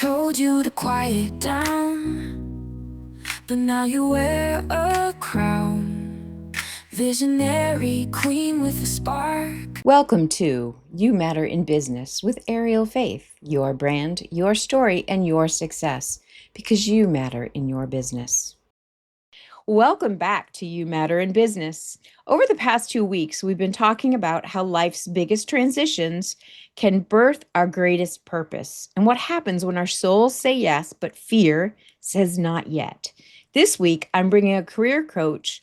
told you to quiet down, but now you wear a crown. Visionary queen with a spark. Welcome to You Matter in Business with Ariel Faith, your brand, your story, and your success, because you matter in your business. Welcome back to You Matter in Business. Over the past 2 weeks, we've been talking about how life's biggest transitions can birth our greatest purpose and what happens when our souls say yes, but fear says not yet. This week, I'm bringing a career coach,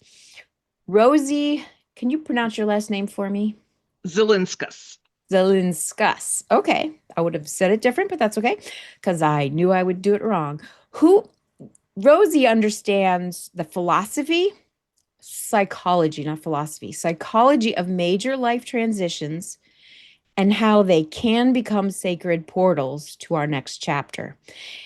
Rosie. Can you pronounce your last name for me? Zilinskas. Zilinskas. Okay. I would have said it different, but that's okay because I knew I would do it wrong. Rosie understands the psychology of major life transitions and how they can become sacred portals to our next chapter.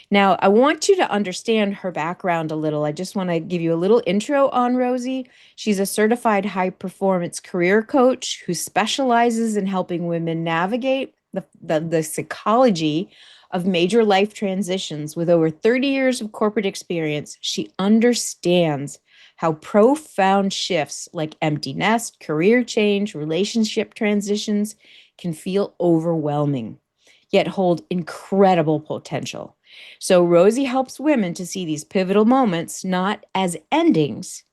Now, I want you to understand her background a little. I just want to give you a little intro on Rosie. She's a certified high-performance career coach who specializes in helping women navigate the psychology of major life transitions. With over 30 years of corporate experience, she understands how profound shifts like empty nest, career change, relationship transitions can feel overwhelming, yet hold incredible potential. So Rosie helps women to see these pivotal moments not as endings,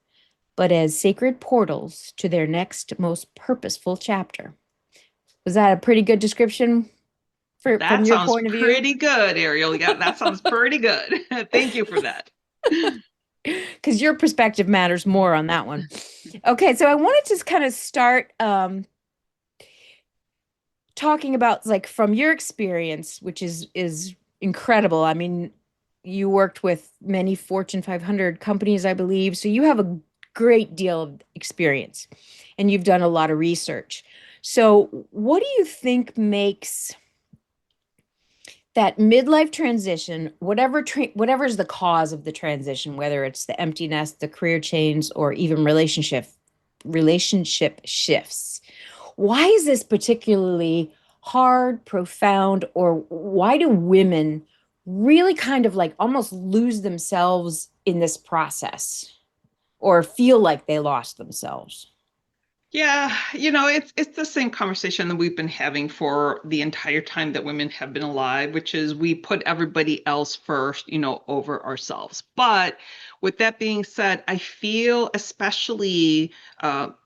but as sacred portals to their next most purposeful chapter. Was that a pretty good description from your point of view? That sounds pretty good, Ariel. Yeah, that sounds pretty good. Thank you for that. Because your perspective matters more on that one. Okay, so I wanted to kind of start talking about, like, from your experience, which is incredible. I mean, you worked with many Fortune 500 companies, I believe, so you have a great deal of experience and you've done a lot of research. So what do you think makes that midlife transition, whatever is the cause of the transition, whether it's the empty nest, the career change, or even relationship shifts? Why is this particularly hard, profound, or why do women really kind of like almost lose themselves in this process or feel like they lost themselves? Yeah, it's the same conversation that we've been having for the entire time that women have been alive, which is we put everybody else first, over ourselves. But with that being said, I feel especially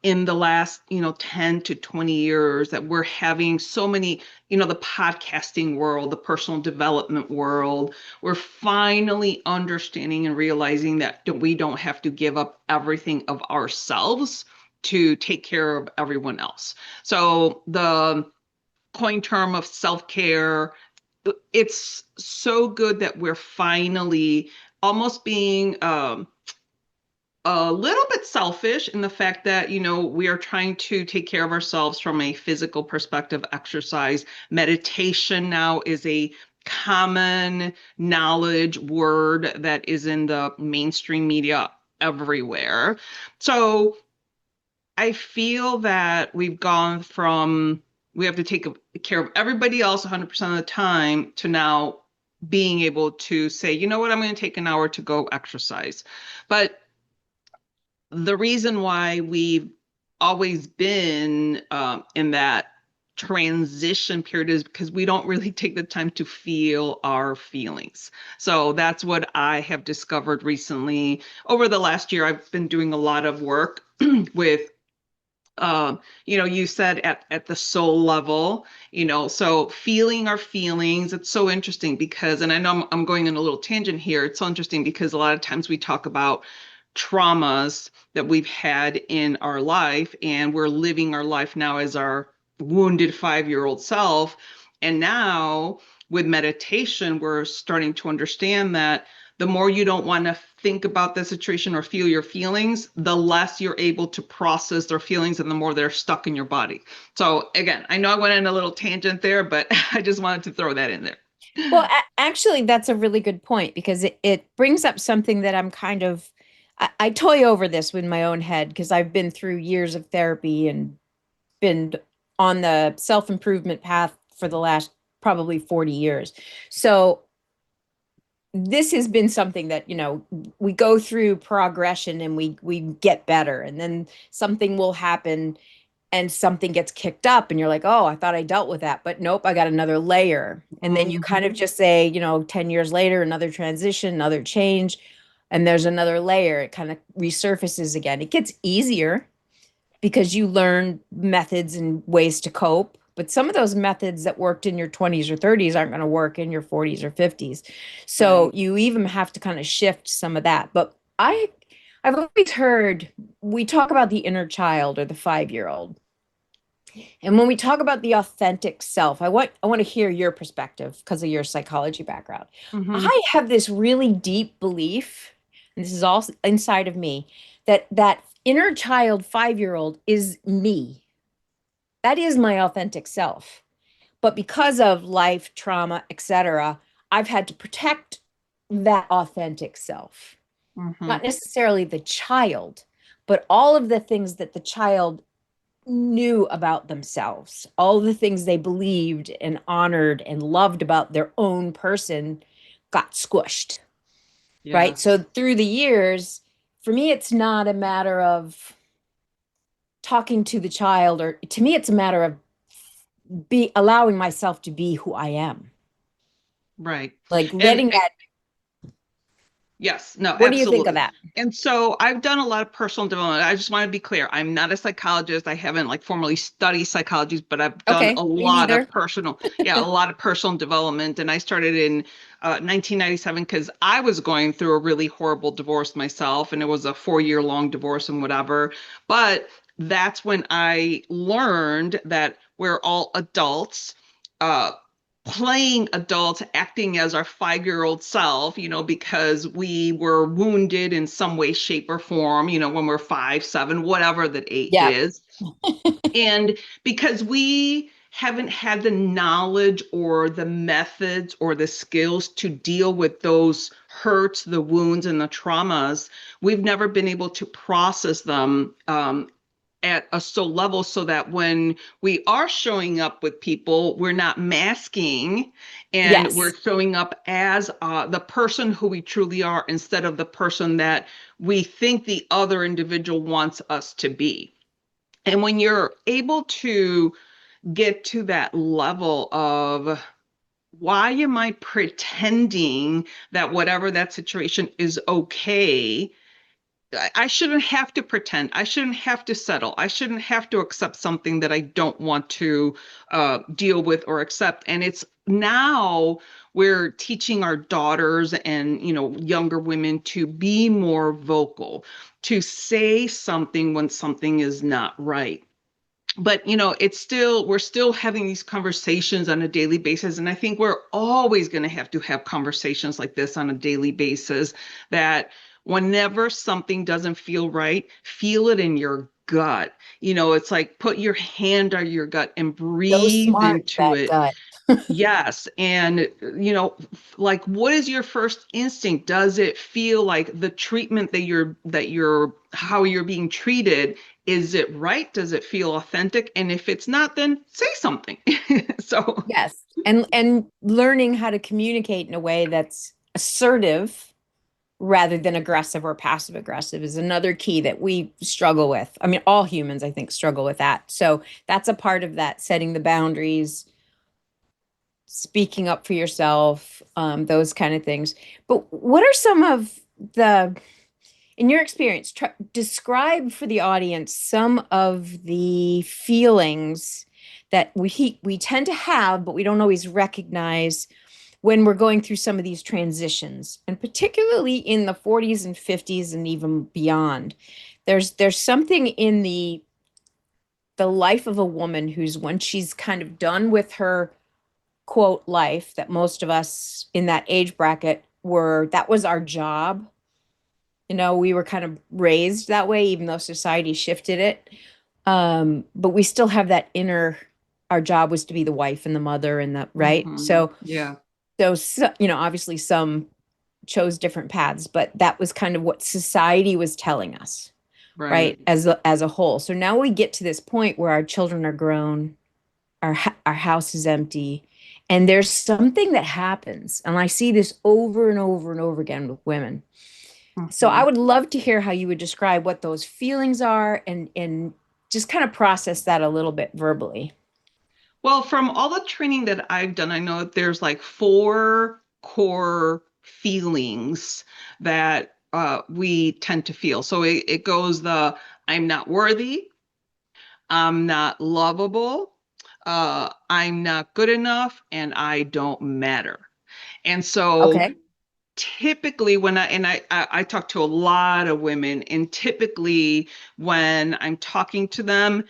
in the last, 10 to 20 years that we're having so many, the podcasting world, the personal development world, we're finally understanding and realizing that we don't have to give up everything of ourselves to take care of everyone else. So the coin term of self-care, it's so good that we're finally almost being a little bit selfish in the fact that, we are trying to take care of ourselves from a physical perspective. Exercise, meditation now is a common knowledge word that is in the mainstream media everywhere. So I feel that we've gone from we have to take care of everybody else 100% of the time to now being able to say, you know what, I'm going to take an hour to go exercise. But the reason why we've always been in that transition period is because we don't really take the time to feel our feelings. So that's what I have discovered recently. Over the last year, I've been doing a lot of work with you said at the soul level, so feeling our feelings. It's so interesting because, and I know I'm going on a little tangent here. It's so interesting because a lot of times we talk about traumas that we've had in our life, and we're living our life now as our wounded 5-year-old self. And now with meditation, we're starting to understand that the more you don't want to think about the situation or feel your feelings, the less you're able to process their feelings and the more they're stuck in your body. So again, I know I went in a little tangent there, but I just wanted to throw that in there. Well, actually, that's a really good point because it brings up something that I toy over this with my own head because I've been through years of therapy and been on the self-improvement path for the last probably 40 years. So this has been something that, we go through progression and we get better, and then something will happen and something gets kicked up and you're like, oh, I thought I dealt with that, but nope, I got another layer. And then you kind of just say, 10 years later, another transition, another change, and there's another layer. It kind of resurfaces again. It gets easier because you learn methods and ways to cope. But some of those methods that worked in your 20s or 30s aren't going to work in your 40s or 50s. So Right. you even have to kind of shift some of that. But I've always heard we talk about the inner child or the 5-year-old. And when we talk about the authentic self, I want to hear your perspective because of your psychology background. Hmm. I have this really deep belief, and this is all inside of me, that inner child 5-year-old is me. That is my authentic self. But because of life, trauma, etc., I've had to protect that authentic self. Hmm. Not necessarily the child, but all of the things that the child knew about themselves, all the things they believed and honored and loved about their own person got squished, right? Yes. So through the years, for me, it's not a matter of talking to the child, or to me, it's a matter of be allowing myself to be who I am, Right. like And letting that. yes, no, What do you think of absolutely. that? And so I've done a lot of personal development. I just want to be clear. I'm not a psychologist. I haven't like formally studied psychology, but I've done a Okay, me lot of neither. personal, yeah, a lot of personal development. And I started in 1997 because I was going through a really horrible divorce myself, and it was a 4 year long divorce and whatever. But that's when I learned that we're all adults. Uh, Playing adults, acting as our 5 year old self, because we were wounded in some way, shape, or form, when we're 5, 7, whatever that age Yeah. is. And because we haven't had the knowledge or the methods or the skills to deal with those hurts, the wounds, and the traumas, we've never been able to process them at a soul level, so that when we are showing up with people, we're not masking, and we're Yes. showing up as the person who we truly are, instead of the person that we think the other individual wants us to be. And when you're able to get to that level of, why am I pretending that whatever that situation is okay? I shouldn't have to pretend. I shouldn't have to settle. I shouldn't have to accept something that I don't want to deal with or accept. And it's now we're teaching our daughters and younger women to be more vocal, to say something when something is not right. But it's still, we're still having these conversations on a daily basis, and I think we're always going to have conversations like this on a daily basis, that whenever something doesn't feel right, feel it in your gut. It's like, put your hand on your gut and So breathe smart, into that it. gut. Yes. And, like, what is your first instinct? Does it feel like the treatment how you're being treated? Is it right? Does it feel authentic? And if it's not, then say something. So, Yes. And learning how to communicate in a way that's assertive rather than aggressive or passive aggressive is another key that we struggle with. I mean, all humans, I think, struggle with that. So that's a part of that, setting the boundaries, speaking up for yourself, those kind of things. But what are some of the, in your experience, describe for the audience some of the feelings that we tend to have, but we don't always recognize when we're going through some of these transitions, and particularly in the 40s and 50s and even beyond. There's something in the life of a woman who's, when she's kind of done with her quote life, that most of us in that age bracket were, that was our job. We were kind of raised that way, even though society shifted it. But we still have that inner, our job was to be the wife and the mother and the, right? mhm, So, yeah, obviously some chose different paths, but that was kind of what society was telling us, right. right? As a whole. So now we get to this point where our children are grown, our house is empty, And there's something that happens, and I see this over and over and over again with women. So I Mhm. would love to hear how you would describe what those feelings are and just kind of process that a little bit verbally. Well, from all the training that I've done, I know that there's like four core feelings that we tend to feel. So it goes the I'm not worthy, I'm not lovable, I'm not good enough, and I don't matter. And so Okay. typically when I talk to a lot of women, and typically when I'm talking to them,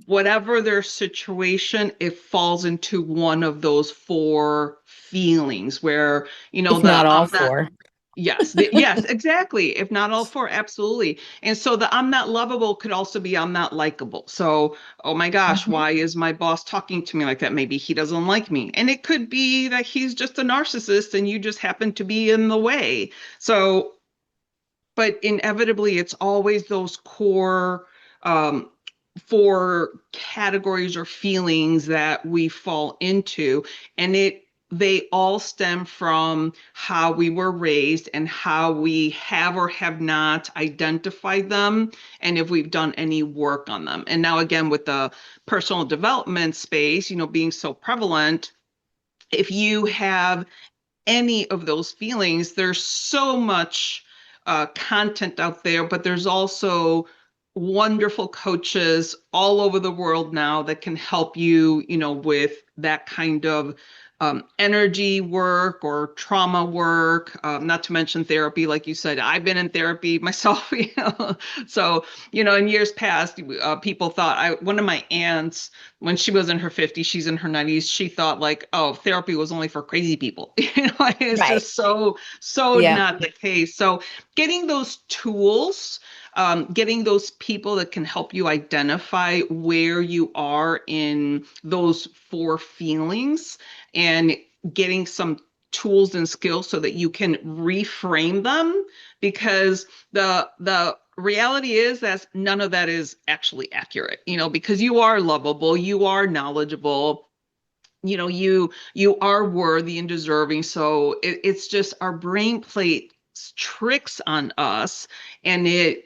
whatever their situation, it falls into one of those four feelings where, If the not all I'm not, four. yes, yes, exactly. If not all four, absolutely. And so the I'm not lovable could also be I'm not likable. So, oh my gosh, Mhm. why is my boss talking to me like that? Maybe he doesn't like me. And it could be that he's just a narcissist and you just happen to be in the way. So, but inevitably it's always those core um, four categories or feelings that we fall into, and they all stem from how we were raised and how we have or have not identified them, and if we've done any work on them. And now again, with the personal development space, being so prevalent, if you have any of those feelings, there's so much content out there, but there's also wonderful coaches all over the world now that can help you, with that kind of energy work or trauma work, not to mention therapy. Like you said, I've been in therapy myself, So, in years past, people thought one of my aunts, when she was in her 50s, she's in her 90s, she thought like, oh, therapy was only for crazy people. It's Right. just so Yeah. not the case. So getting those tools, getting those people that can help you identify where you are in those four feelings, and getting some tools and skills so that you can reframe them, because the reality is that none of that is actually accurate, because you are lovable, you are knowledgeable, you are worthy and deserving. So it's just our brain plays tricks on us, and it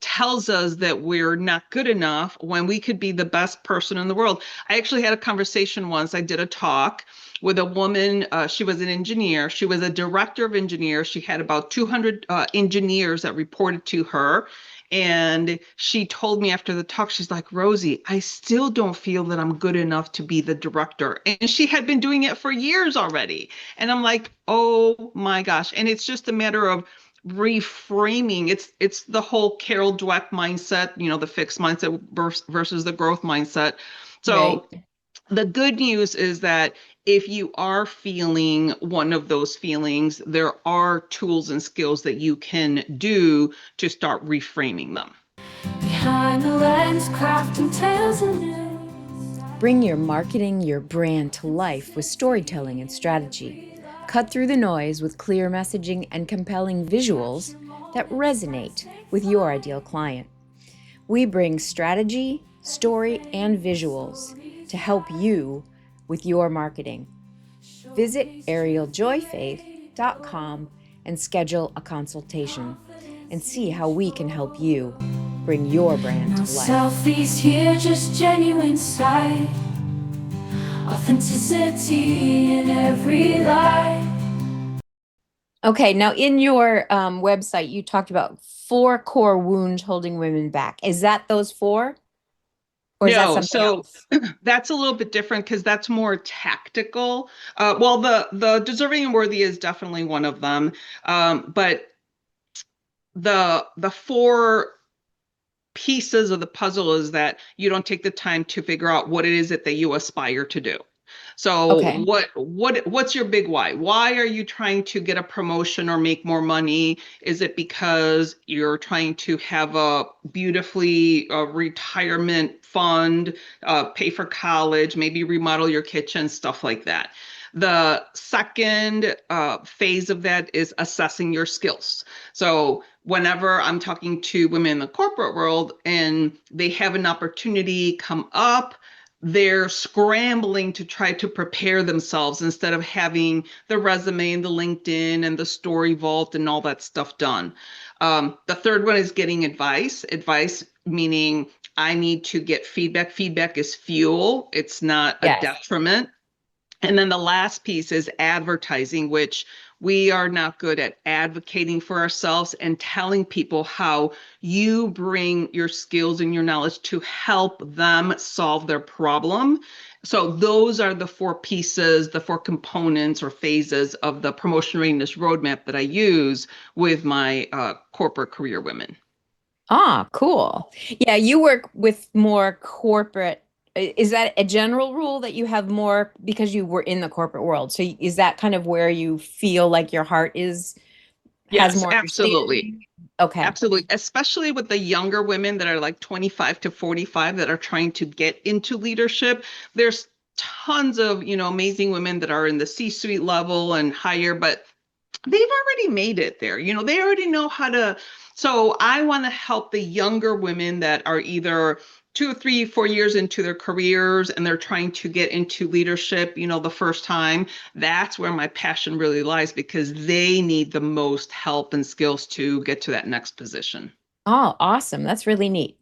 tells us that we're not good enough when we could be the best person in the world. I actually had a conversation once. I did a talk with a woman. She was an engineer. She was a director of engineers. She had about 200 engineers that reported to her. And she told me after the talk, she's like, Rosie, I still don't feel that I'm good enough to be the director. And she had been doing it for years already. And I'm like, oh my gosh. And it's just a matter of reframing. It's the whole Carol Dweck mindset, the fixed mindset versus the growth mindset. Right. So the good news is that if you are feeling one of those feelings, there are tools and skills that you can do to start reframing them. Behind the lens, crafting tales and news. Bring your marketing, your brand to life with storytelling and strategy. Cut through the noise with clear messaging and compelling visuals that resonate with your ideal client. We bring strategy, story, and visuals to help you with your marketing. Visit arieljoyfaith.com and schedule a consultation and see how we can help you bring your brand No to life. selfies here, just genuine sight. Authenticity in every lie. Okay, now in your website, you talked about 4 core wounds holding women back. Is that those 4? Or is that No, something so else? that's a little bit different because that's more tactical. Well, the deserving and worthy is definitely one of them, but the four pieces of the puzzle is that you don't take the time to figure out what it is that you aspire to do. So Okay. what's your big why? Why are you trying to get a promotion or make more money? Is it because you're trying to have a beautifully retirement fund, pay for college, maybe remodel your kitchen, stuff like that? The second phase of that is assessing your skills. So whenever I'm talking to women in the corporate world and they have an opportunity come up, they're scrambling to try to prepare themselves instead of having the resume and the LinkedIn and the story vault and all that stuff done. The third one is getting advice. Advice meaning I need to get feedback. Feedback is fuel, it's not a Yes. detriment. And then the last piece is advertising, which we are not good at advocating for ourselves and telling people how you bring your skills and your knowledge to help them solve their problem. So those are the four pieces, the four components or phases of the promotion readiness roadmap that I use with my corporate career women. Ah, cool. Yeah, you work with more corporate. Is that a general rule that you have more because you were in the corporate world? So is that kind of where you feel like your heart has Yes, more absolutely. understanding? Okay. Absolutely, especially with the younger women that are like 25 to 45 that are trying to get into leadership. There's tons of, amazing women that are in the C-suite level and higher, but they've already made it there. They already know how to. So I want to help the younger women that are either 2, 3, 4 years into their careers and they're trying to get into leadership, the first time. That's where my passion really lies because they need the most help and skills to get to that next position. Oh, awesome. That's really neat.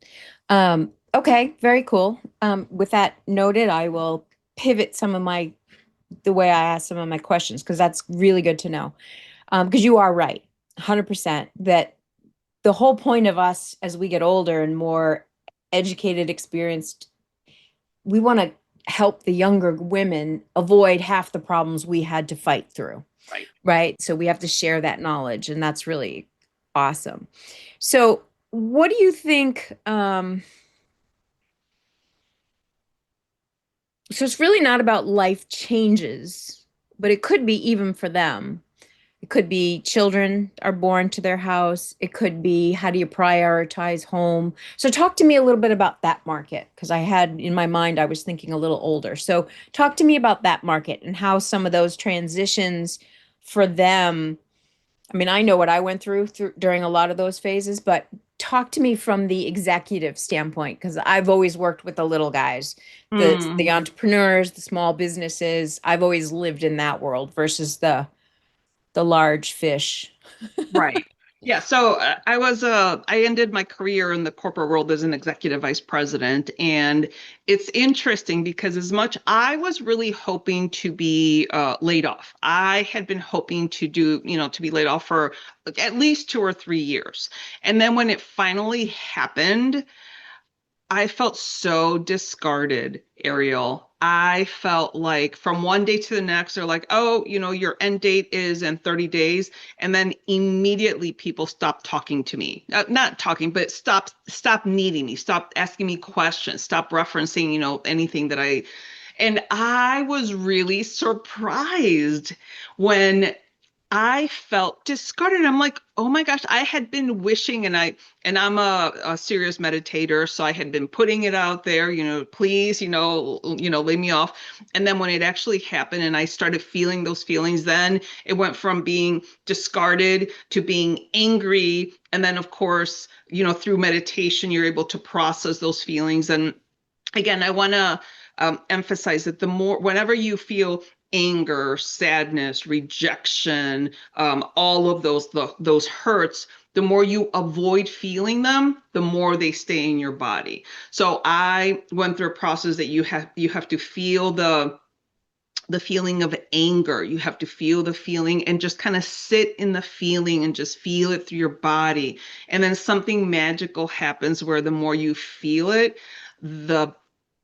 Okay, very cool. With that noted, I will pivot the way I ask some of my questions because that's really good to know. Because you are right, 100%, that the whole point of us as we get older and more educated, experienced, we want to help the younger women avoid half the problems we had to fight through, Right. right? So we have to share that knowledge, and that's really awesome. So, what do you think? So it's really not about life changes, but it could be even for them. It could be children are born to their house. It could be how do you prioritize home? So talk to me a little bit about that market because I had in my mind I was thinking a little older. So talk to me about that market and how some of those transitions for them. I mean, I know what I went through during a lot of those phases, but talk to me from the executive standpoint because I've always worked with the little guys, the Mm. entrepreneurs, the small businesses. I've always lived in that world versus the large fish. Right. Yeah. So I ended my career in the corporate world as an executive vice president. And it's interesting because as much I was really hoping to be laid off, I had been hoping to be laid off for at least 2 or 3 years. And then when it finally happened, I felt so discarded, Ariel. I felt like from one day to the next, they're like, oh, your end date is in 30 days. And then immediately people stopped talking to me. Not talking, but stop needing me, stop asking me questions, stop referencing, anything and I was really surprised when I felt discarded. I'm like, oh my gosh, I had been wishing, and I'm a serious meditator, so I had been putting it out there, please, lay me off. And then when it actually happened, and I started feeling those feelings, then it went from being discarded to being angry, and then of course, through meditation, you're able to process those feelings. And again, I want to emphasize that whenever you feel anger, sadness, rejection, all of those hurts, the more you avoid feeling them, the more they stay in your body. So I went through a process that you have to feel the feeling of anger. You have to feel the feeling and just kind of sit in the feeling and just feel it through your body. And then something magical happens where the more you feel it, the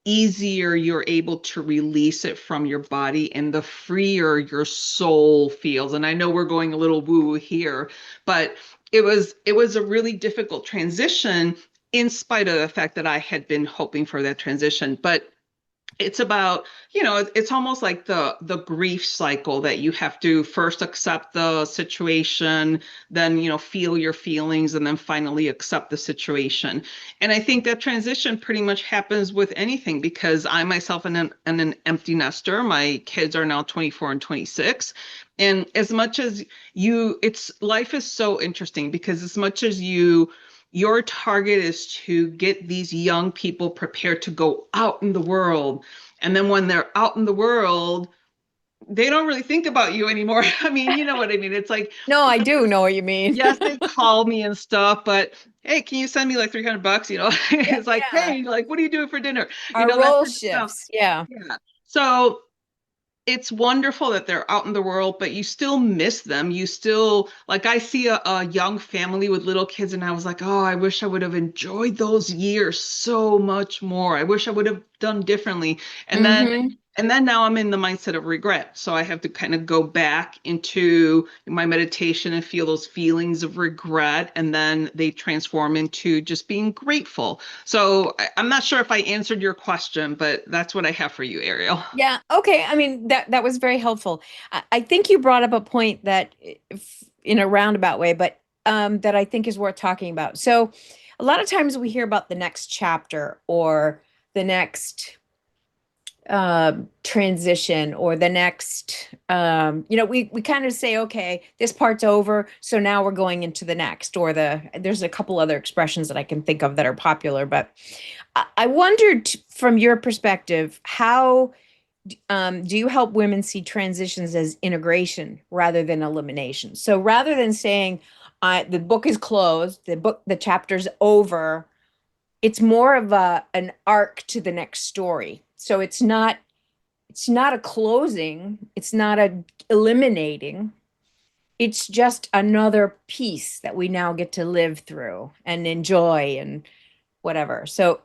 easier you're able to release it from your body and the freer your soul feels. And I know we're going a little woo-woo here, but it was a really difficult transition in spite of the fact that I had been hoping for that transition. But it's about, it's almost like the grief cycle that you have to first accept the situation, then, feel your feelings, and then finally accept the situation. And I think that transition pretty much happens with anything because I myself am an empty nester. My kids are now 24 and 26. And as much as life is so interesting because as much as your target is to get these young people prepared to go out in the world. And then when they're out in the world, they don't really think about you anymore. I mean, you know what I mean? It's like, No, I do know what you mean. yes, they call me and stuff, but hey, can you send me like $300? You know, Yeah, it's like, yeah. hey, like, what are you doing for dinner? You Our know, that role type of stuff. shifts. Yeah. Yeah. So it's wonderful that they're out in the world, but you still miss them. You still, like, I see a young family with little kids, and I was like, oh, I wish I would have enjoyed those years so much more. I wish I would have done differently. And then, Mm-hmm. and then now I'm in the mindset of regret. So I have to kind of go back into my meditation and feel those feelings of regret, and then they transform into just being grateful. So I'm not sure if I answered your question, but that's what I have for you, Ariel. Yeah. Okay. I mean, that was very helpful. I think you brought up a point that, in a roundabout way, but that I think is worth talking about. So, a lot of times we hear about the next chapter or the next transition or the next, we kind of say, okay, this part's over, so now we're going into the next, or there's a couple other expressions that I can think of that are popular, but I wondered from your perspective, how do you help women see transitions as integration rather than elimination? So rather than saying, the book is closed, the chapter's over, it's more of an arc to the next story. So it's not a closing, it's not a eliminating. It's just another piece that we now get to live through and enjoy and whatever. So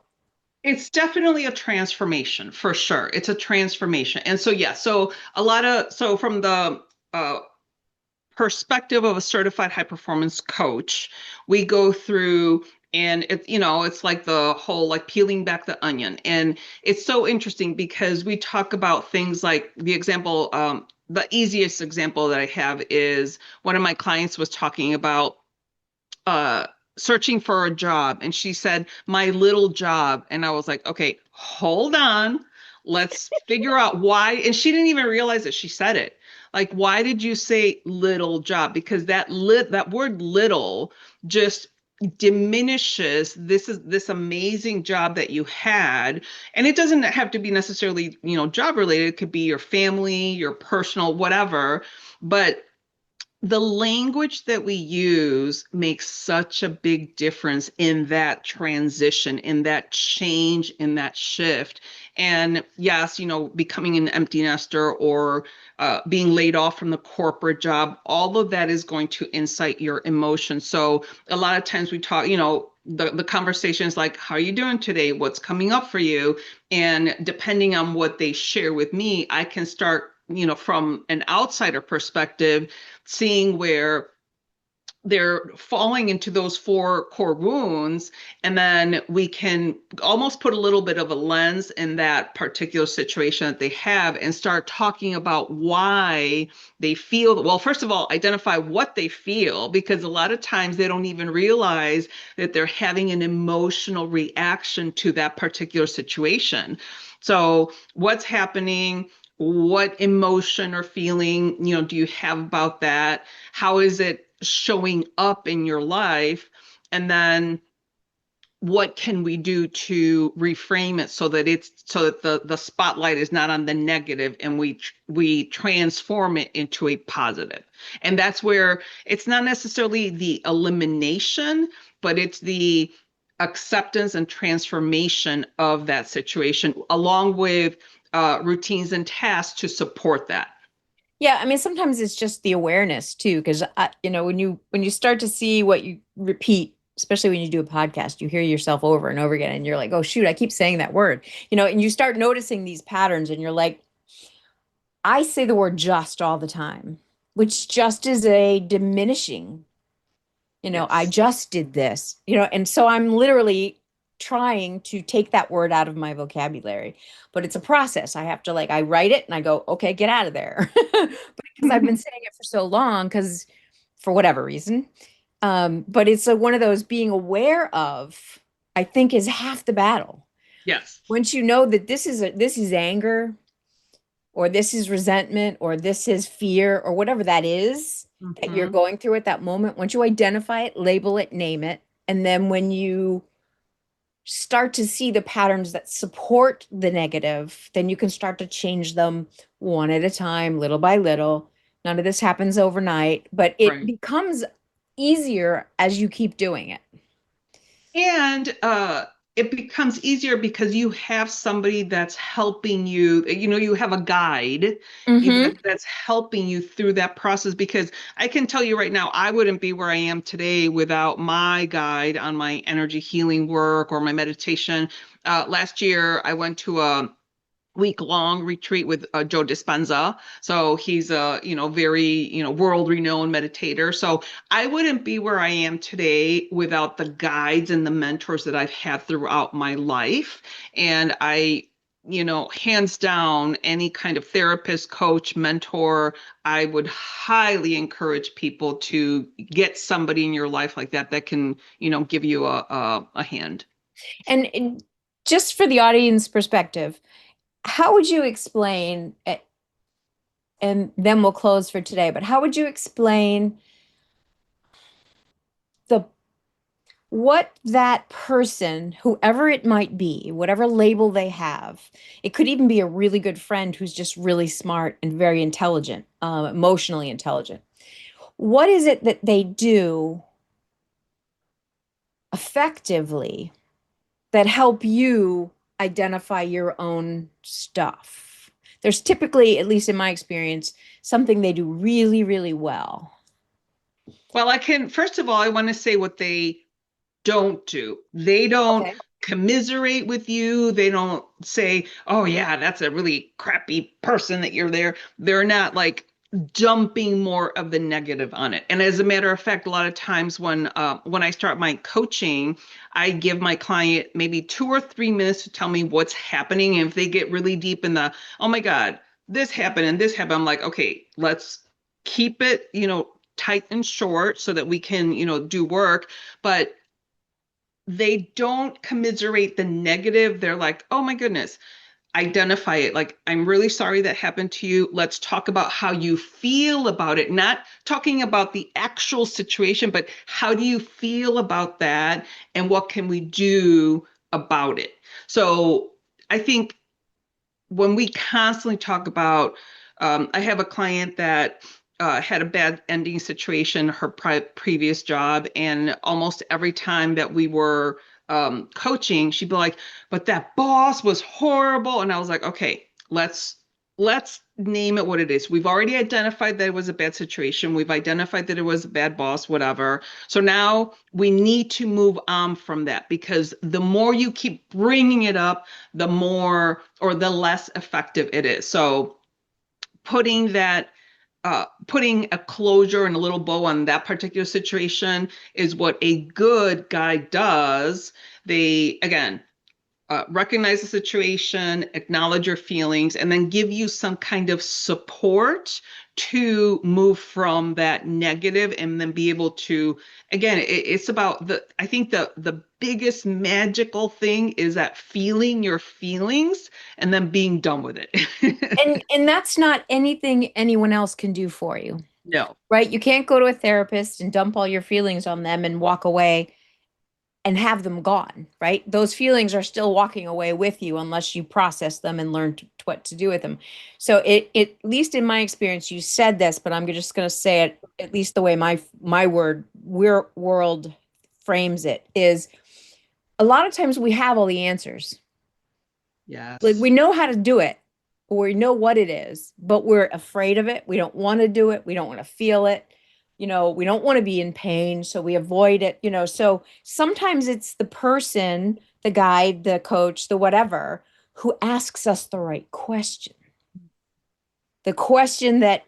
It's definitely a transformation for sure. It's a transformation. And so, yeah, so so from the uh, perspective of a certified high performance coach, we go through and it's like the whole like peeling back the onion. And it's so interesting because we talk about things like the easiest example that I have is one of my clients was talking about uh searching for a job, and she said my little job, and I was like, okay, hold on, let's figure out why. And she didn't even realize that she said it. Like, why did you say little job? Because that word little just diminishes this amazing job that you had. And it doesn't have to be necessarily, job related. It could be your family, your personal, whatever. But the language that we use makes such a big difference in that transition, in that change, in that shift. And yes, becoming an empty nester or being laid off from the corporate job, all of that is going to incite your emotions. So a lot of times we talk, the conversation is like, how are you doing today? What's coming up for you? And depending on what they share with me, I can start, from an outsider perspective, seeing where they're falling into those four core wounds. And then we can almost put a little bit of a lens in that particular situation that they have and start talking about why they feel. Well, first of all, identify what they feel, because a lot of times they don't even realize that they're having an emotional reaction to that particular situation. So what's happening? What emotion or feeling, do you have about that? How is it showing up in your life? And then what can we do to reframe it so that the spotlight is not on the negative, and we transform it into a positive. And that's where it's not necessarily the elimination, but it's the acceptance and transformation of that situation, along with routines and tasks to support that. yeah, I mean, sometimes it's just the awareness too, because when you start to see what you repeat, especially when you do a podcast, you hear yourself over and over again, and you're like, oh shoot, I keep saying that word, and you start noticing these patterns, and you're like, I say the word just all the time, which just is a diminishing, I Yes. just did this, and so I'm literally trying to take that word out of my vocabulary. But it's a process. I have to, like, I write it and I go, okay, get out of there. Because I've been saying it for so long, because for whatever reason. But it's one of those, being aware of, I think, is half the battle. Yes. Once you know that this is anger, or this is resentment, or this is fear, or whatever that is that you're Mhm. going through at that moment, once you identify it, label it, name it, And then when you start to see the patterns that support the negative, then you can start to change them one at a time, little by little. None of this happens overnight, but it Right. becomes easier as you keep doing it. And it becomes easier because you have somebody that's helping you. You have a guide Mm-hmm. that's helping you through that process. Because I can tell you right now, I wouldn't be where I am today without my guide on my energy healing work or my meditation. Last year, I went to a week-long retreat with Joe Dispenza. So he's a, very, world-renowned meditator. So I wouldn't be where I am today without the guides and the mentors that I've had throughout my life. And hands down, any kind of therapist, coach, mentor, I would highly encourage people to get somebody in your life like that can, give you a hand. And just for the audience perspective, how would you explain, and then we'll close for today, but how would you explain the what that person, whoever it might be, whatever label they have, it could even be a really good friend who's just really smart and very intelligent, emotionally intelligent. What is it that they do effectively that help you identify your own stuff? There's typically, at least in my experience, something they do really, really well. Well, first of all, I want to say what they don't do. They don't Okay. commiserate with you. They don't say, "Oh yeah, that's a really crappy person that you're there." They're not like dumping more of the negative on it. And as a matter of fact, a lot of times when I start my coaching, I give my client maybe 2 or 3 minutes to tell me what's happening. And if they get really deep in the, "Oh my God, this happened and this happened," I'm like, "Okay, let's keep it, tight and short so that we can, do work." But they don't commiserate the negative. They're like, "Oh my goodness, identify it. Like, I'm really sorry that happened to you. Let's talk about how you feel about it." Not talking about the actual situation, but how do you feel about that? And what can we do about it? So I think when we constantly talk about, I have a client that had a bad ending situation, her previous job, and almost every time that we were coaching, she'd be like, "But that boss was horrible," and I was like, "Okay, let's name it what it is. We've already identified that it was a bad situation. We've identified that it was a bad boss, whatever. So now we need to move on from that, because the more you keep bringing it up, the more or the less effective it is." So putting that putting a closure and a little bow on that particular situation is what a good guy does. They, again, recognize the situation, acknowledge your feelings, and then give you some kind of support to move from that negative, and then be able to, again, it's about I think the biggest magical thing is that feeling your feelings and then being done with it. And that's not anything anyone else can do for you, No. right? You can't go to a therapist and dump all your feelings on them and walk away and have them gone, right? Those feelings are still walking away with you unless you process them and learn what to do with them. So at least in my experience, you said this, but I'm just going to say it at least the way my world frames it is, a lot of times we have all the answers. Like, we Yes. know how to do it, or we know what it is, but we're afraid of it. We don't want to do it. We don't want to feel it. We don't want to be in pain, so we avoid it. So sometimes it's the person, the guide, the coach, the whatever, who asks us the right question. The question that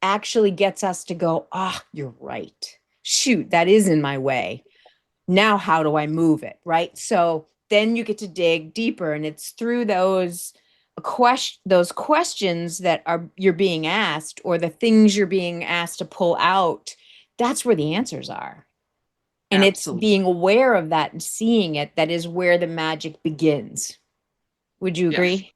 actually gets us to go, "Ah, you're right. Shoot, that is in my way. Now how do I move it?" Right? So then you get to dig deeper, and it's through those questions that are you're being asked, or the things you're being asked to pull out. That's where the answers are. And it's Absolutely. being aware of that and seeing it that is where the magic begins. Would you Yes. agree?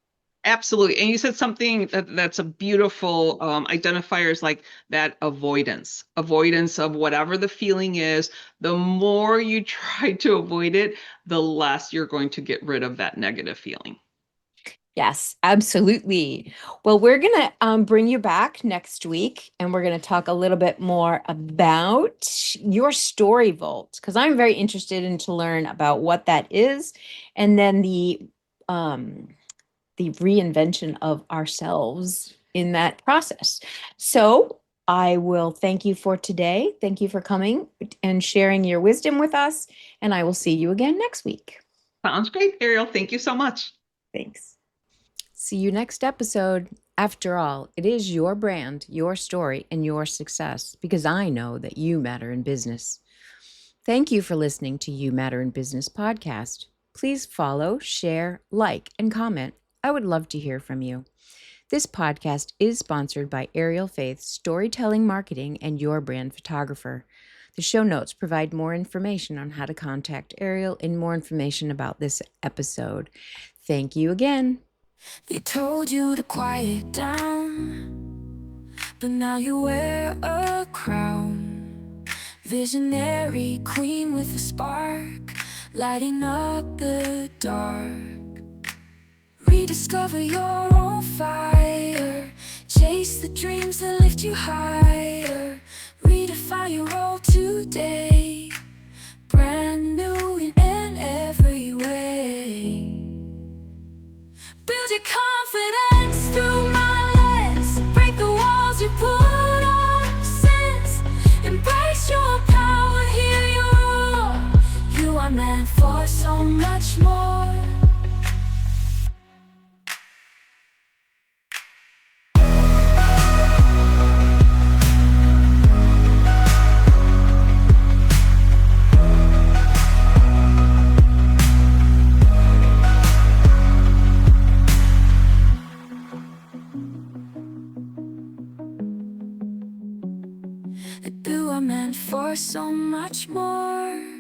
Absolutely. And you said something that's a beautiful identifier is like that avoidance of whatever the feeling is. The more you try to avoid it, the less you're going to get rid of that negative feeling. Yes, absolutely. Well, we're going to bring you back next week and we're going to talk a little bit more about your story vault because I'm very interested in to learn about what that is and then the reinvention of ourselves in that process. So I will thank you for today. Thank you for coming and sharing your wisdom with us. And I will see you again next week. Sounds great, Ariel. Thank you so much. Thanks. See you next episode. After all, it is your brand, your story, and your success because I know that you matter in business. Thank you for listening to You Matter in Business podcast. Please follow, share, like, and comment. I would love to hear from you. This podcast is sponsored by Ariel Faith Storytelling Marketing and Your Brand Photographer. The show notes provide more information on how to contact Ariel and more information about this episode. Thank you again. They told you to quiet down, but now you wear a crown. Visionary queen with a spark, lighting up the dark. Rediscover your own fire, chase the dreams that lift you higher. Redefine your role today, brand new in every way. Build your confidence through my lens, break the walls you put up since. Embrace your power, hear your roar. You are meant for so much more. You are meant for so much more.